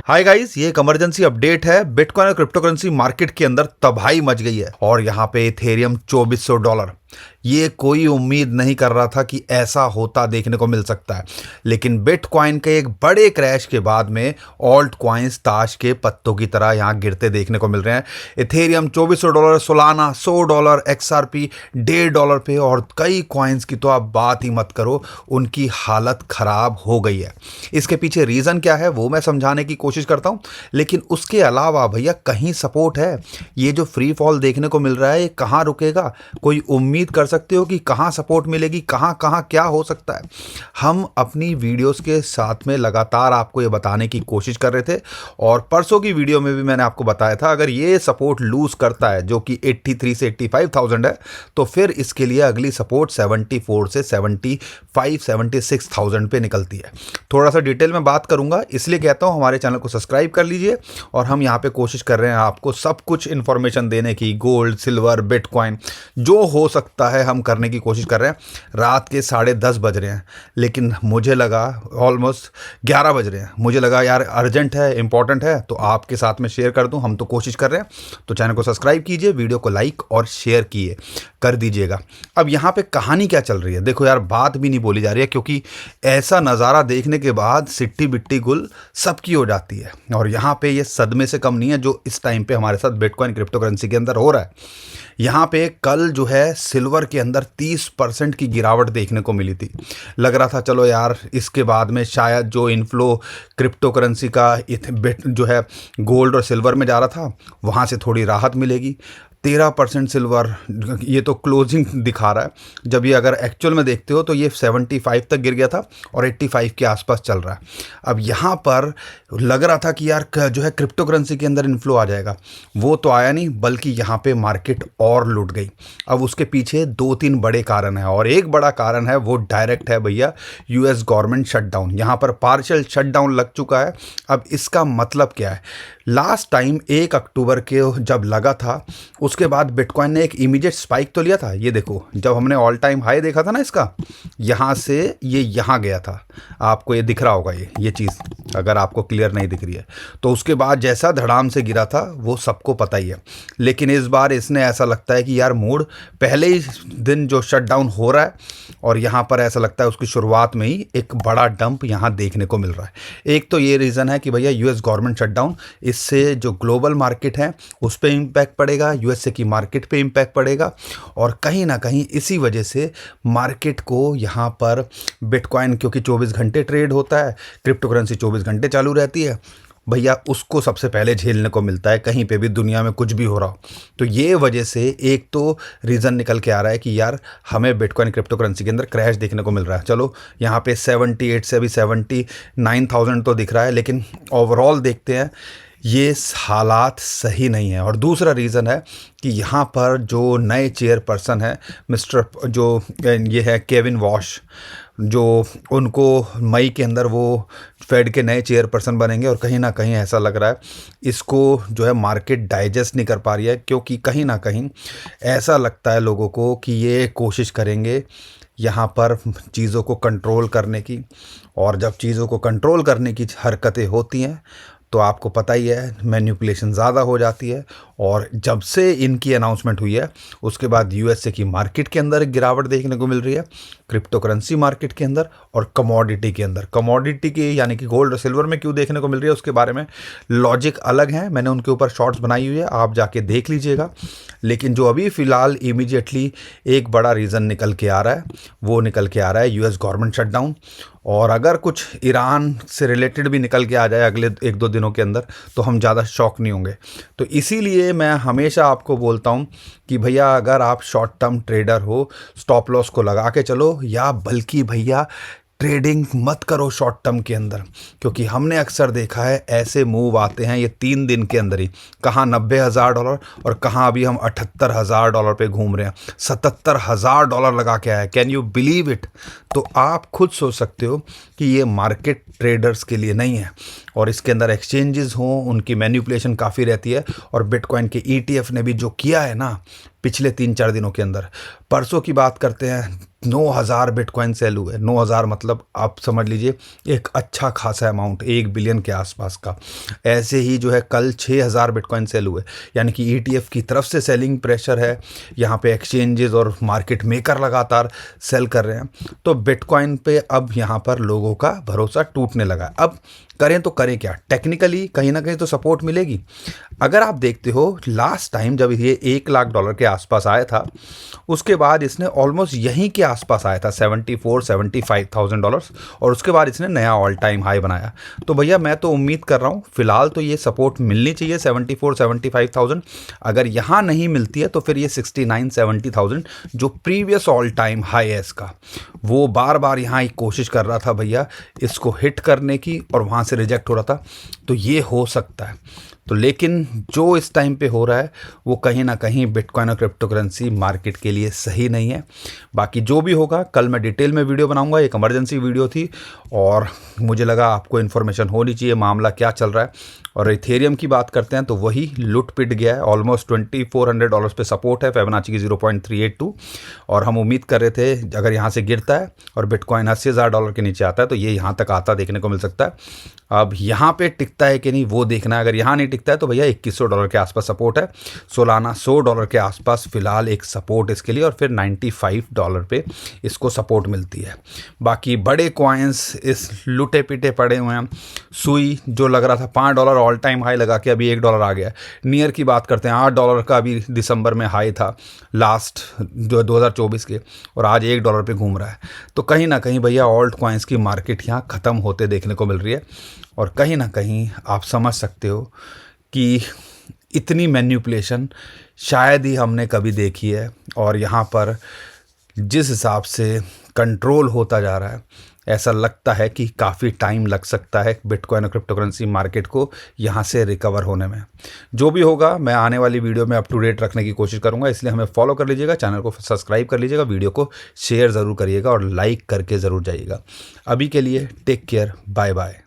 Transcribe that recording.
Hi guys, ये एक emergency update है। बिटकॉइन और क्रिप्टो करेंसी मार्केट के अंदर तबाही मच गई है और यहाँ पे इथेरियम $2400। ये कोई उम्मीद नहीं कर रहा था कि ऐसा होता देखने को मिल सकता है, लेकिन बिटकॉइन के एक बड़े क्रैश के बाद में ऑल्ट कॉइन्स ताश के पत्तों की तरह यहाँ गिरते देखने को मिल रहे हैं। इथेरियम $2400, सोलाना $100, XRP $1.5 पे और कई कॉइन्स की तो आप बात ही मत करो, उनकी हालत खराब हो गई है। इसके पीछे रीज़न क्या है वो मैं समझाने की कोशिश करता हूँ, लेकिन उसके अलावा भैया कहीं सपोर्ट है। ये जो फ्री फॉल देखने को मिल रहा है ये कहाँ रुकेगा? कोई उम्मीद कर सकते हो कि कहां सपोर्ट मिलेगी, कहां कहां क्या हो सकता है? हम अपनी वीडियोस के साथ में लगातार आपको ये बताने की कोशिश कर रहे थे और परसों की वीडियो में भी मैंने आपको बताया था अगर ये सपोर्ट लूज करता है जो कि 83 से 85,000 है, तो फिर इसके लिए अगली सपोर्ट 74 से 76,000 पे निकलती है। थोड़ा सा डिटेल में बात करूंगा, इसलिए कहता हूं हमारे चैनल को सब्सक्राइब कर लीजिए। और हम यहाँ पे कोशिश कर रहे हैं आपको सब कुछ इंफॉर्मेशन देने की, गोल्ड, सिल्वर, बिटकॉइन, जो हो सकता है हम करने की कोशिश कर रहे हैं। रात के 10:30 बज रहे हैं, लेकिन मुझे लगा ऑलमोस्ट 11 बज रहे हैं, मुझे लगा यार अर्जेंट है, इंपॉर्टेंट है, तो आपके साथ में शेयर कर दूं। हम तो कोशिश कर रहे हैं, तो चैनल को सब्सक्राइब कीजिए, वीडियो को लाइक और शेयर कर दीजिएगा। अब यहाँ पे कहानी क्या चल रही है देखो यार, बात भी नहीं बोली जा रही है, क्योंकि ऐसा नज़ारा देखने के बाद सिट्टी बिट्टी गुल सबकी हो जाती है। और यहाँ पे ये सदमे से कम नहीं है जो इस टाइम पे हमारे साथ बिटकॉइन क्रिप्टो करेंसी के अंदर हो रहा है। यहाँ पे कल जो है सिल्वर के अंदर 30% की गिरावट देखने को मिली थी। लग रहा था चलो यार इसके बाद में शायद जो इनफ्लो क्रिप्टो करेंसी का जो है गोल्ड और सिल्वर में जा रहा था, वहाँ से थोड़ी राहत मिलेगी। 13% सिल्वर, ये तो क्लोजिंग दिखा रहा है। जब ये अगर एक्चुअल में देखते हो तो ये 75 तक गिर गया था और 85 के आसपास चल रहा है। अब यहाँ पर लग रहा था कि यार जो है क्रिप्टो करेंसी के अंदर इन्फ्लो आ जाएगा, वो तो आया नहीं, बल्कि यहाँ पे मार्केट और लूट गई। अब उसके पीछे 2-3 बड़े कारण हैं और एक बड़ा कारण है वो डायरेक्ट है भैया, यूएस गवर्नमेंट शटडाउन। यहाँ पर पार्शियल शटडाउन लग चुका है। अब इसका मतलब क्या है? लास्ट टाइम 1 अक्टूबर के जब लगा था, उसके बाद बिटकॉइन ने एक इमीडिएट स्पाइक तो लिया था। ये देखो, जब हमने ऑल टाइम हाई देखा था ना इसका, यहाँ से ये यहाँ गया था। आपको ये दिख रहा होगा, ये चीज़ अगर आपको क्लियर नहीं दिख रही है तो उसके बाद जैसा धड़ाम से गिरा था वो सबको पता ही है। लेकिन इस बार इसने ऐसा लगता है कि यार मूड पहले ही दिन जो शटडाउन हो रहा है और यहाँ पर ऐसा लगता है उसकी शुरुआत में ही एक बड़ा डंप यहाँ देखने को मिल रहा है। एक तो ये रीज़न है कि भैया यूएस गवर्नमेंट शटडाउन, इससे जो ग्लोबल मार्केट है उस पर इम्पैक्ट पड़ेगा, यूएसए की मार्केट पे इम्पैक्ट पड़ेगा और कहीं ना कहीं इसी वजह से मार्केट को यहाँ पर बिटकॉइन, क्योंकि 24 घंटे ट्रेड होता है, क्रिप्टो करेंसी 24 घंटे चालू रहती है भैया, उसको सबसे पहले झेलने को मिलता है कहीं पे भी दुनिया में कुछ भी हो रहा हो। तो ये वजह से एक तो रीज़न निकल के आ रहा है कि यार हमें बिटकॉइन क्रिप्टो करेंसी के अंदर क्रैश देखने को मिल रहा है। चलो यहाँ पे 78 से अभी 79,000 तो दिख रहा है, लेकिन ओवरऑल देखते हैं ये हालात सही नहीं है। और दूसरा रीज़न है कि यहाँ पर जो नए चेयरपर्सन है मिस्टर जो ये है केविन वॉश, जो उनको मई के अंदर वो फेड के नए चेयरपर्सन बनेंगे और कहीं ना कहीं ऐसा लग रहा है इसको जो है मार्केट डाइजेस्ट नहीं कर पा रही है, क्योंकि कहीं ना कहीं ऐसा लगता है लोगों को कि ये कोशिश करेंगे यहाँ पर चीज़ों को कंट्रोल करने की। और जब चीज़ों को कंट्रोल करने की हरकतें होती हैं तो आपको पता ही है मैनिपुलेशन ज़्यादा हो जाती है। और जब से इनकी अनाउंसमेंट हुई है उसके बाद यूएसए की मार्केट के अंदर गिरावट देखने को मिल रही है, क्रिप्टो करेंसी मार्केट के अंदर और कमोडिटी के अंदर। कमोडिटी की यानी कि गोल्ड और सिल्वर में क्यों देखने को मिल रही है उसके बारे में लॉजिक अलग है, मैंने उनके ऊपर शॉर्ट्स बनाई हुई है, आप जाके देख लीजिएगा। लेकिन जो अभी फ़िलहाल इमीडिएटली एक बड़ा रीज़न निकल के आ रहा है, वो निकल के आ रहा है यूएस गवर्नमेंट शटडाउन। और अगर कुछ ईरान से रिलेटेड भी निकल के आ जाए अगले 1-2 दिनों के अंदर तो हम ज़्यादा शॉक नहीं होंगे। तो इसीलिए मैं हमेशा आपको बोलता हूँ कि भैया अगर आप शॉर्ट टर्म ट्रेडर हो, स्टॉप लॉस को लगा के चलो, या बल्कि भैया ट्रेडिंग मत करो शॉर्ट टर्म के अंदर, क्योंकि हमने अक्सर देखा है ऐसे मूव आते हैं ये 3 दिन के अंदर ही, कहाँ $90,000 और कहाँ अभी हम $78,000 पे घूम रहे हैं, $77,000 लगा के आया। Can you believe it? तो आप खुद सोच सकते हो कि ये मार्केट ट्रेडर्स के लिए नहीं है और इसके अंदर एक्सचेंजेस हों, उनकी मैनिपुलेशन काफ़ी रहती है। और बिटकॉइन के ETF ने भी जो किया है ना पिछले 3-4 दिनों के अंदर, परसों की बात करते हैं 9,000 बिटकॉइन सेल हुए। 9,000 मतलब आप समझ लीजिए एक अच्छा खासा अमाउंट, 1 बिलियन के आसपास का। ऐसे ही जो है कल 6,000 बिटकॉइन सेल हुए, यानी कि ETF की तरफ से सेलिंग प्रेशर है। यहाँ पे एक्सचेंजेस और मार्केट मेकर लगातार सेल कर रहे हैं। तो बिटकॉइन पे अब यहाँ पर लोगों का भरोसा टूटने लगा। अब करें तो करें क्या? टेक्निकली कहीं ना कहीं तो सपोर्ट मिलेगी। अगर आप देखते हो लास्ट टाइम जब ये $1,00,000 के आसपास आया था, उसके बाद इसने ऑलमोस्ट यहीं के आसपास आया था, $74,000-75,000, और उसके बाद इसने नया ऑल टाइम हाई बनाया। तो भैया मैं तो उम्मीद कर रहा हूँ फिलहाल तो ये सपोर्ट मिलनी चाहिए 74,000-75,000। अगर यहाँ नहीं मिलती है तो फिर ये 69,000-70,000 जो प्रीवियस ऑल टाइम हाई है इसका, वो बार बार यहाँ एक कोशिश कर रहा था भैया इसको हिट करने की, और वहाँ से रिजेक्ट हो रहा था। तो ये हो सकता है। तो लेकिन जो इस टाइम पे हो रहा है वो कहीं ना कहीं बिटकॉइन और क्रिप्टो करेंसी मार्केट के लिए सही नहीं है। बाकी जो भी होगा कल मैं डिटेल में वीडियो बनाऊंगा। एक इमरजेंसी वीडियो थी और मुझे लगा आपको इन्फॉर्मेशन होनी चाहिए मामला क्या चल रहा है। और इथेरियम की बात करते हैं तो वही लुट पिट गया है। ऑलमोस्ट $2,400 पे सपोर्ट है, फिबोनाची की 0.382, और हम उम्मीद कर रहे थे अगर यहाँ से गिरता है और बिटकॉइन $80,000 के नीचे आता है तो ये यहाँ तक आता देखने को मिल सकता है। अब यहाँ पे टिकता है कि नहीं वो देखना है। अगर यहाँ नहीं टिकता है तो भैया $2,100 के आसपास सपोर्ट है, सोलाना $100 के आसपास फिलहाल एक सपोर्ट इसके लिए, और फिर $95 पे इसको सपोर्ट मिलती है। बाकी बड़े कॉइन्स इस लुटे पिटे पड़े हुए हैं। सुई जो लग रहा था $5 ऑल टाइम हाई लगा के अभी $1 आ गया। नियर की बात करते हैं, $8 का अभी दिसंबर में हाई था लास्ट जो 2024 के, और आज $1 पे घूम रहा है। तो कहीं ना कहीं भैया ऑल्ट कॉइन्स की मार्केट यहाँ ख़त्म होते देखने को मिल रही है। और कहीं ना कहीं आप समझ सकते हो कि इतनी मैनिपुलेशन शायद ही हमने कभी देखी है। और यहाँ पर जिस हिसाब से कंट्रोल होता जा रहा है, ऐसा लगता है कि काफ़ी टाइम लग सकता है बिटकॉइन और क्रिप्टो करेंसी मार्केट को यहाँ से रिकवर होने में। जो भी होगा मैं आने वाली वीडियो में अप टू डेट रखने की कोशिश करूँगा, इसलिए हमें फॉलो कर लीजिएगा, चैनल को सब्सक्राइब कर लीजिएगा, वीडियो को शेयर ज़रूर करिएगा और लाइक करके ज़रूर जाइएगा। अभी के लिए टेक केयर, बाय बाय।